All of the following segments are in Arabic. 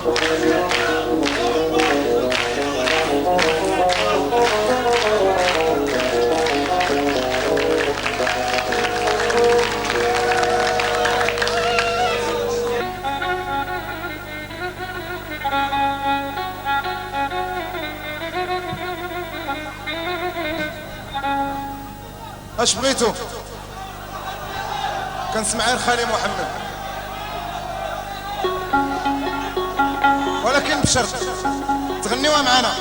اش بغيتو؟ كنسمع غير خالي محمد، ولكن بشرط تغنيوها معنا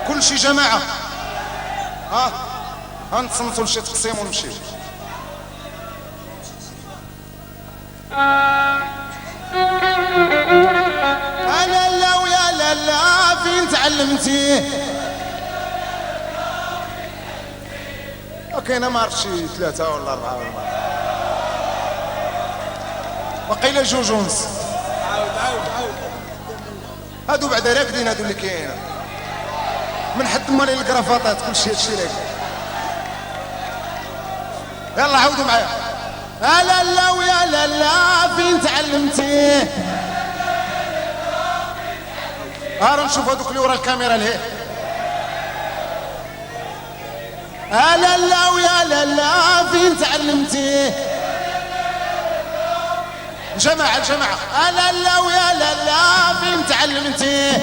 كل شي جماعه. غنتصنتوا لشي تقسيم ونمشيو. لالا ويا لالا فين تعلمتيه؟ كاينه ما عرفتش 3 ولا 4 ولا وقيله جوج ونص. عاود هادو بعدا راكدين، هادو اللي كاينين من حد مالي الكرافاطات كلشي هادشي راكد. يلا عاودوا معايا. لالا ويا لالا فين تعلمتيه؟ راه نشوف هادوك اللي ورا الكاميرا لهيه. لالا ويا لالا فين تعلمتيه؟ الجماعة لالا ويا لالا فين تعلمتيه؟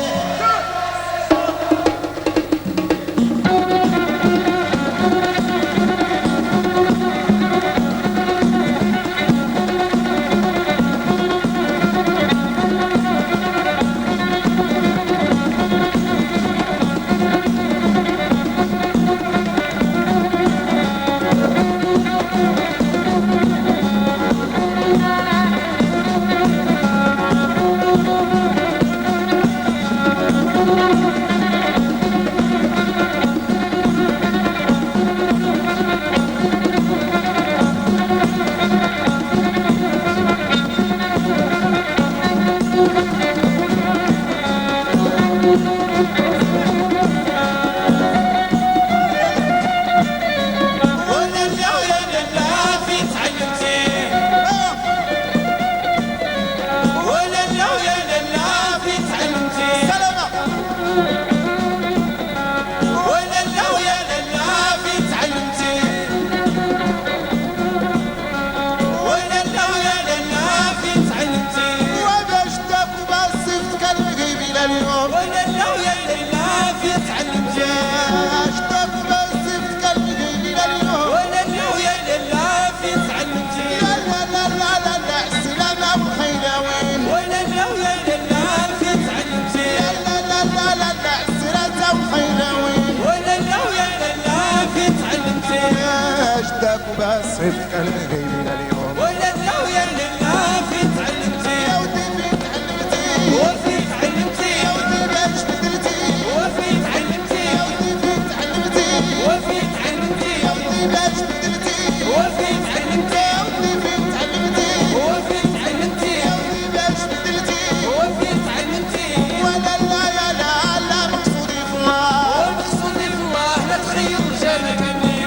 بس في قلبي من اليوم ولله ويا لله في تعلمتي يا ودي في تعلمتي وفي تعلمتي يا ودي باش بدلتي وفي تعلمتي يا ودي في تعلمتي وفي تعلمتي يا ودي باش بدلتي وفي تعلمتي يا ودي في تعلمتي وفي تعلمتي يا ودي باش بدلتي وفي تعلمتي ولا لا يا لا لا مقصودي في الله ومقصودي في الله لا تخير رجالك مني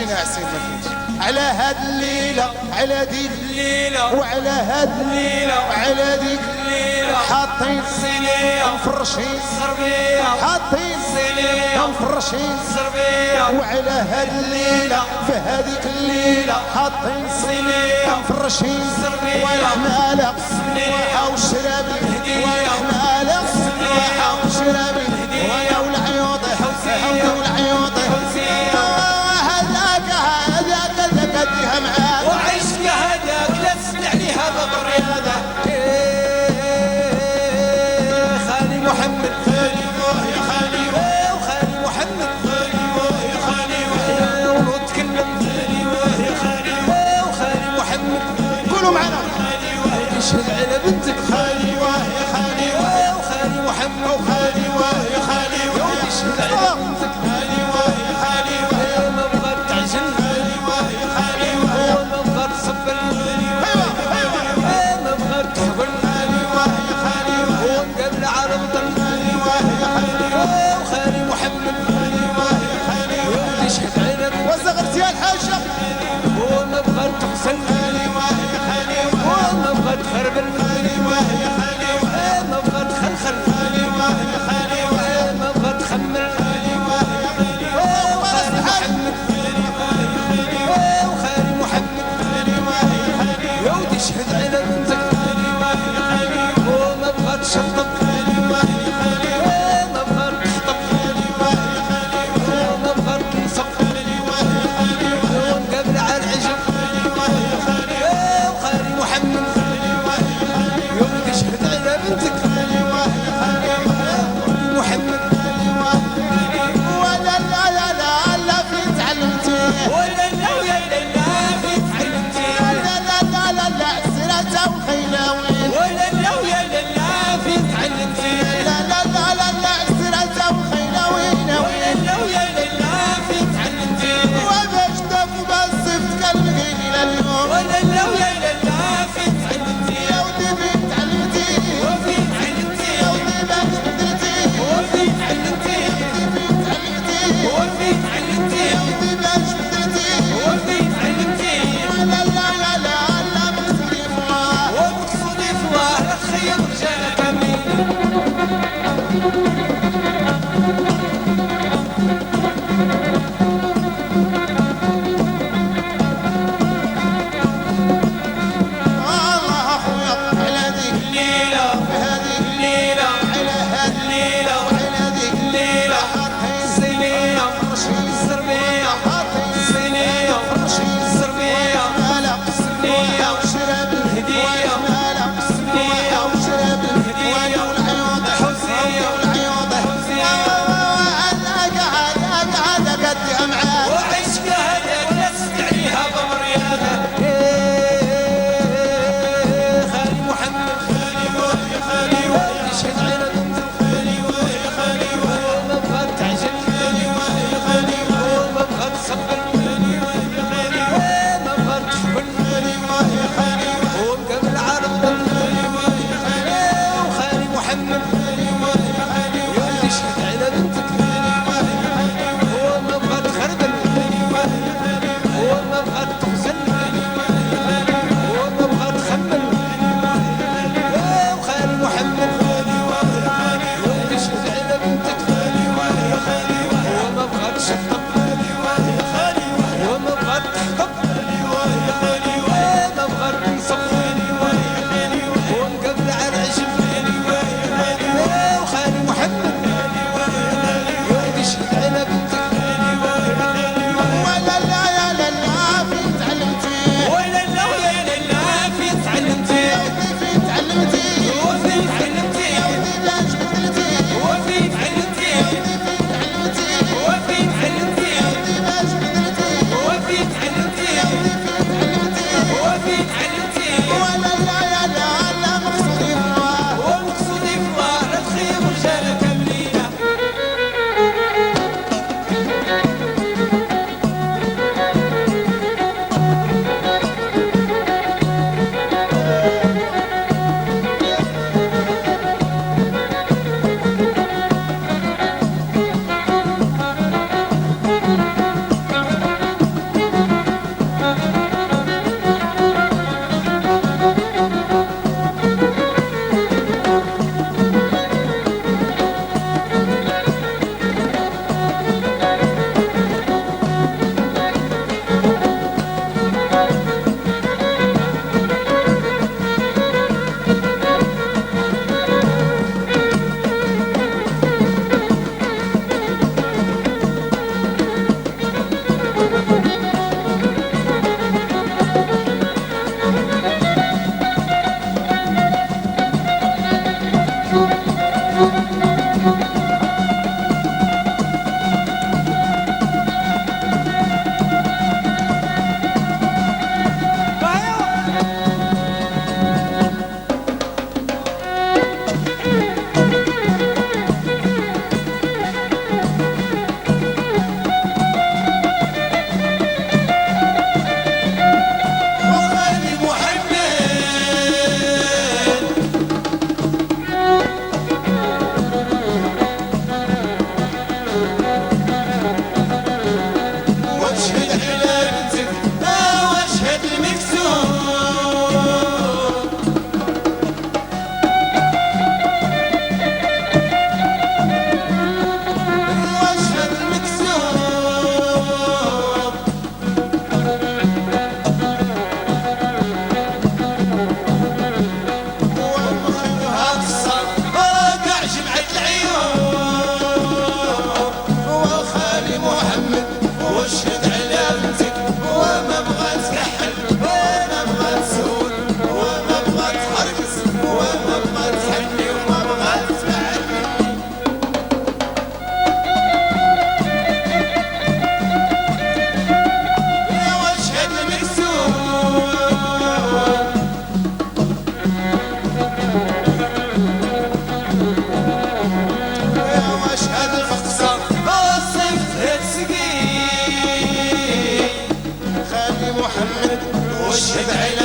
ناعسين ما فيش على هاد الليلة على ديك الليلة وعلى هاد الليلة وعلى ديك الليلة حاطين صينية مفرشين صربية حاطين صينية مفرشين صربية وعلى هاد الليلة في هاديك الليلة حاطين صينية مفرشين صربية والحمالة صينية وشراب الهدية والحمالة وشراب الهدية والعيوط والعيوط هديها معاك وعشق هداك لا تسمع عليها بطر هذا خالي محمد خالي يا خالي وخالي محمد خالي يا خالي ونتكلم خالي يا خالي وخالي محمد قولوا معنا خالي يشهد على بنتك خالي يا خالي وخالي محمد وخالي يا خالي ادعي